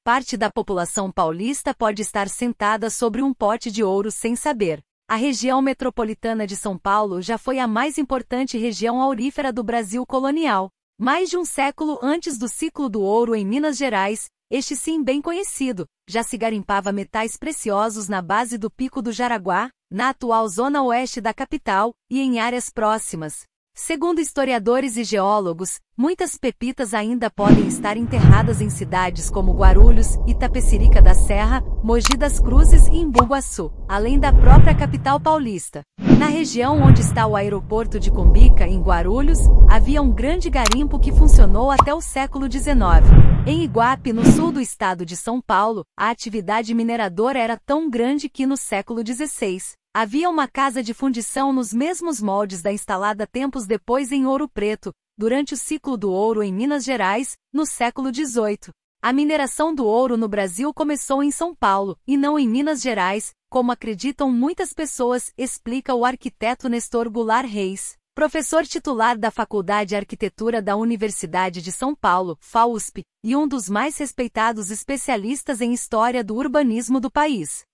Parte da população paulista pode estar sentada sobre um pote de ouro sem saber. A região metropolitana de São Paulo já foi a mais importante região aurífera do Brasil colonial. Mais de um século antes do ciclo do ouro em Minas Gerais, este sim bem conhecido, já se garimpava metais preciosos na base do Pico do Jaraguá, na atual zona oeste da capital, e em áreas próximas. Segundo historiadores e geólogos, muitas pepitas ainda podem estar enterradas em cidades como Guarulhos, Itapecerica da Serra, Mogi das Cruzes e Embu-Guaçu, além da própria capital paulista. Na região onde está o aeroporto de Cumbica, em Guarulhos, havia um grande garimpo que funcionou até o século XIX. Em Iguape, no sul do estado de São Paulo, a atividade mineradora era tão grande que no século XVI, havia uma casa de fundição nos mesmos moldes da instalada tempos depois em Ouro Preto, durante o ciclo do ouro em Minas Gerais, no século XVIII. A mineração do ouro no Brasil começou em São Paulo, e não em Minas Gerais, como acreditam muitas pessoas, explica o arquiteto Nestor Goulart Reis, professor titular da Faculdade de Arquitetura da Universidade de São Paulo, FAUSP, e um dos mais respeitados especialistas em história do urbanismo do país.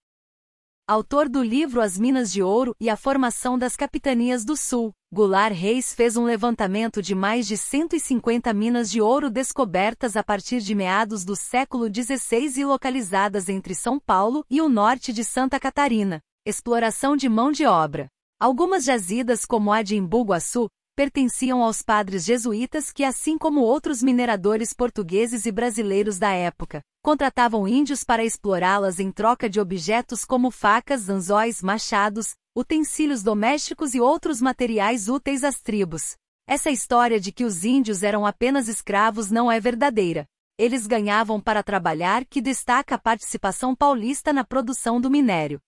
Autor do livro As Minas de Ouro e a Formação das Capitanias do Sul, Goulart Reis fez um levantamento de mais de 150 minas de ouro descobertas a partir de meados do século XVI e localizadas entre São Paulo e o norte de Santa Catarina. Exploração de mão de obra. Algumas jazidas, como a de Embu-Guaçu, pertenciam aos padres jesuítas que, assim como outros mineradores portugueses e brasileiros da época, contratavam índios para explorá-las em troca de objetos como facas, anzóis, machados, utensílios domésticos e outros materiais úteis às tribos. Essa história de que os índios eram apenas escravos não é verdadeira. Eles ganhavam para trabalhar, que destaca a participação paulista na produção do minério.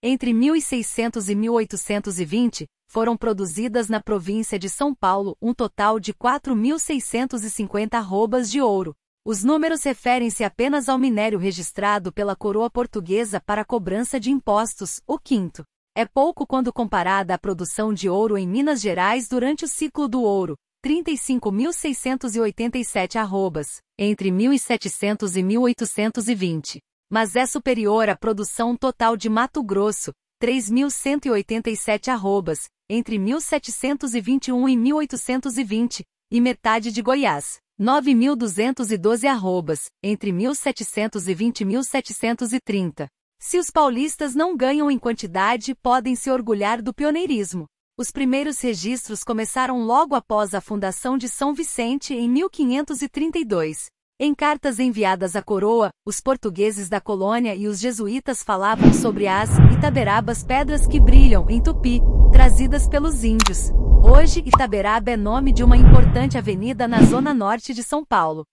Entre 1600 e 1820, foram produzidas na província de São Paulo um total de 4.650 arrobas de ouro. Os números referem-se apenas ao minério registrado pela coroa portuguesa para a cobrança de impostos, o quinto. É pouco quando comparada à produção de ouro em Minas Gerais durante o ciclo do ouro, 35.687 arrobas, entre 1700 e 1820. Mas é superior à produção total de Mato Grosso, 3.187 arrobas, entre 1721 e 1820, e metade de Goiás, 9.212 arrobas, entre 1720 e 1730. Se os paulistas não ganham em quantidade, podem se orgulhar do pioneirismo. Os primeiros registros começaram logo após a fundação de São Vicente em 1532. Em cartas enviadas à coroa, os portugueses da colônia e os jesuítas falavam sobre as Itaberabas, pedras que brilham, em Tupi, trazidas pelos índios. Hoje, Itaberaba é nome de uma importante avenida na zona norte de São Paulo.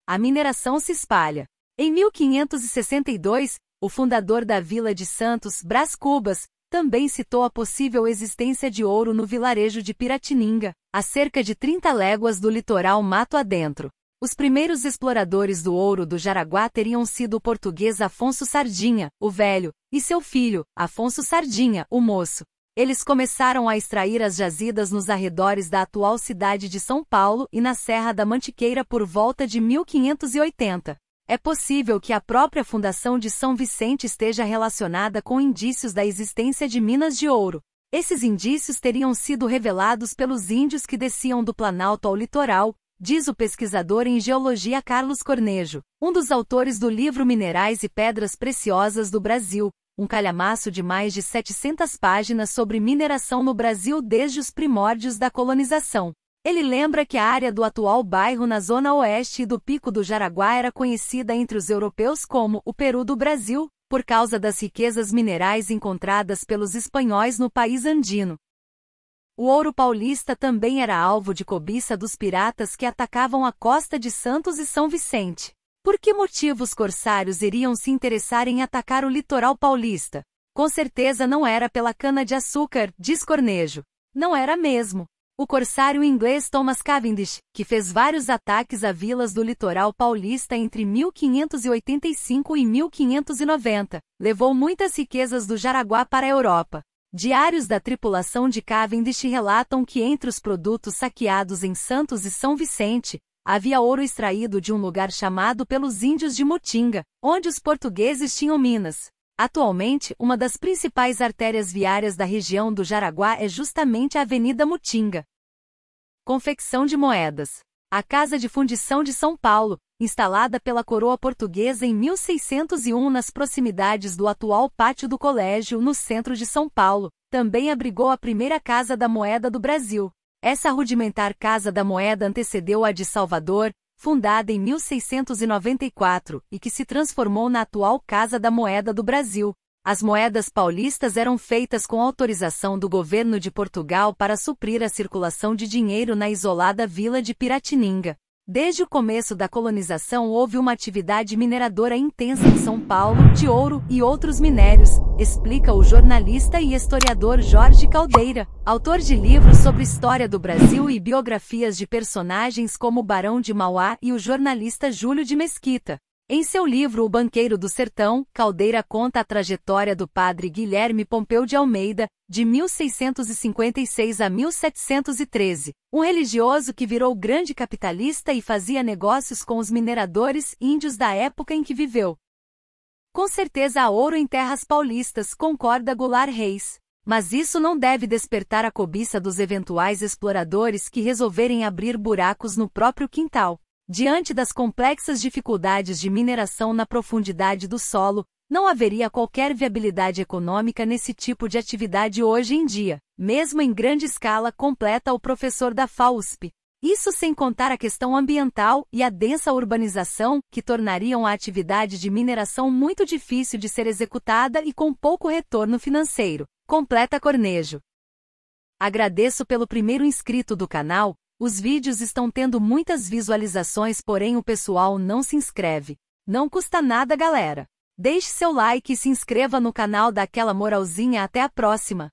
A mineração se espalha. Em 1562, o fundador da vila de Santos, Brás Cubas, também citou a possível existência de ouro no vilarejo de Piratininga, a cerca de 30 léguas do litoral mato adentro. Os primeiros exploradores do ouro do Jaraguá teriam sido o português Afonso Sardinha, o velho, e seu filho, Afonso Sardinha, o moço. Eles começaram a extrair as jazidas nos arredores da atual cidade de São Paulo e na Serra da Mantiqueira por volta de 1580. É possível que a própria fundação de São Vicente esteja relacionada com indícios da existência de minas de ouro. Esses indícios teriam sido revelados pelos índios que desciam do Planalto ao litoral, diz o pesquisador em geologia Carlos Cornejo, um dos autores do livro Minerais e Pedras Preciosas do Brasil, um calhamaço de mais de 700 páginas sobre mineração no Brasil desde os primórdios da colonização. Ele lembra que a área do atual bairro na zona oeste e do Pico do Jaraguá era conhecida entre os europeus como o Peru do Brasil, por causa das riquezas minerais encontradas pelos espanhóis no país andino. O ouro paulista também era alvo de cobiça dos piratas que atacavam a costa de Santos e São Vicente. Por que motivo os corsários iriam se interessar em atacar o litoral paulista? Com certeza não era pela cana-de-açúcar, diz Cornejo. Não era mesmo. O corsário inglês Thomas Cavendish, que fez vários ataques a vilas do litoral paulista entre 1585 e 1590, levou muitas riquezas do Jaraguá para a Europa. Diários da tripulação de Cavendish relatam que entre os produtos saqueados em Santos e São Vicente, Havia ouro extraído de um lugar chamado pelos índios de Mutinga, onde os portugueses tinham minas. Atualmente, uma das principais artérias viárias da região do Jaraguá é justamente a Avenida Mutinga. Confecção de moedas. A Casa de Fundição de São Paulo, instalada pela coroa portuguesa em 1601 nas proximidades do atual Pátio do Colégio, no centro de São Paulo, também abrigou a primeira Casa da Moeda do Brasil. Essa rudimentar Casa da Moeda antecedeu a de Salvador, fundada em 1694, e que se transformou na atual Casa da Moeda do Brasil. As moedas paulistas eram feitas com autorização do governo de Portugal para suprir a circulação de dinheiro na isolada vila de Piratininga. Desde o começo da colonização houve uma atividade mineradora intensa em São Paulo, de ouro e outros minérios, explica o jornalista e historiador Jorge Caldeira, autor de livros sobre história do Brasil e biografias de personagens como o Barão de Mauá e o jornalista Júlio de Mesquita. Em seu livro O Banqueiro do Sertão, Caldeira conta a trajetória do padre Guilherme Pompeu de Almeida, de 1656 a 1713, um religioso que virou grande capitalista e fazia negócios com os mineradores índios da época em que viveu. Com certeza há ouro em terras paulistas, concorda Goulart Reis. Mas isso não deve despertar a cobiça dos eventuais exploradores que resolverem abrir buracos no próprio quintal. Diante das complexas dificuldades de mineração na profundidade do solo, não haveria qualquer viabilidade econômica nesse tipo de atividade hoje em dia, mesmo em grande escala, completa o professor da FAUSP. Isso sem contar a questão ambiental e a densa urbanização, que tornariam a atividade de mineração muito difícil de ser executada e com pouco retorno financeiro, completa Cornejo. Agradeço pelo primeiro inscrito do canal. Os vídeos estão tendo muitas visualizações, porém o pessoal não se inscreve. Não custa nada, galera. Deixe seu like e se inscreva no canal, dá aquela moralzinha. Até a próxima.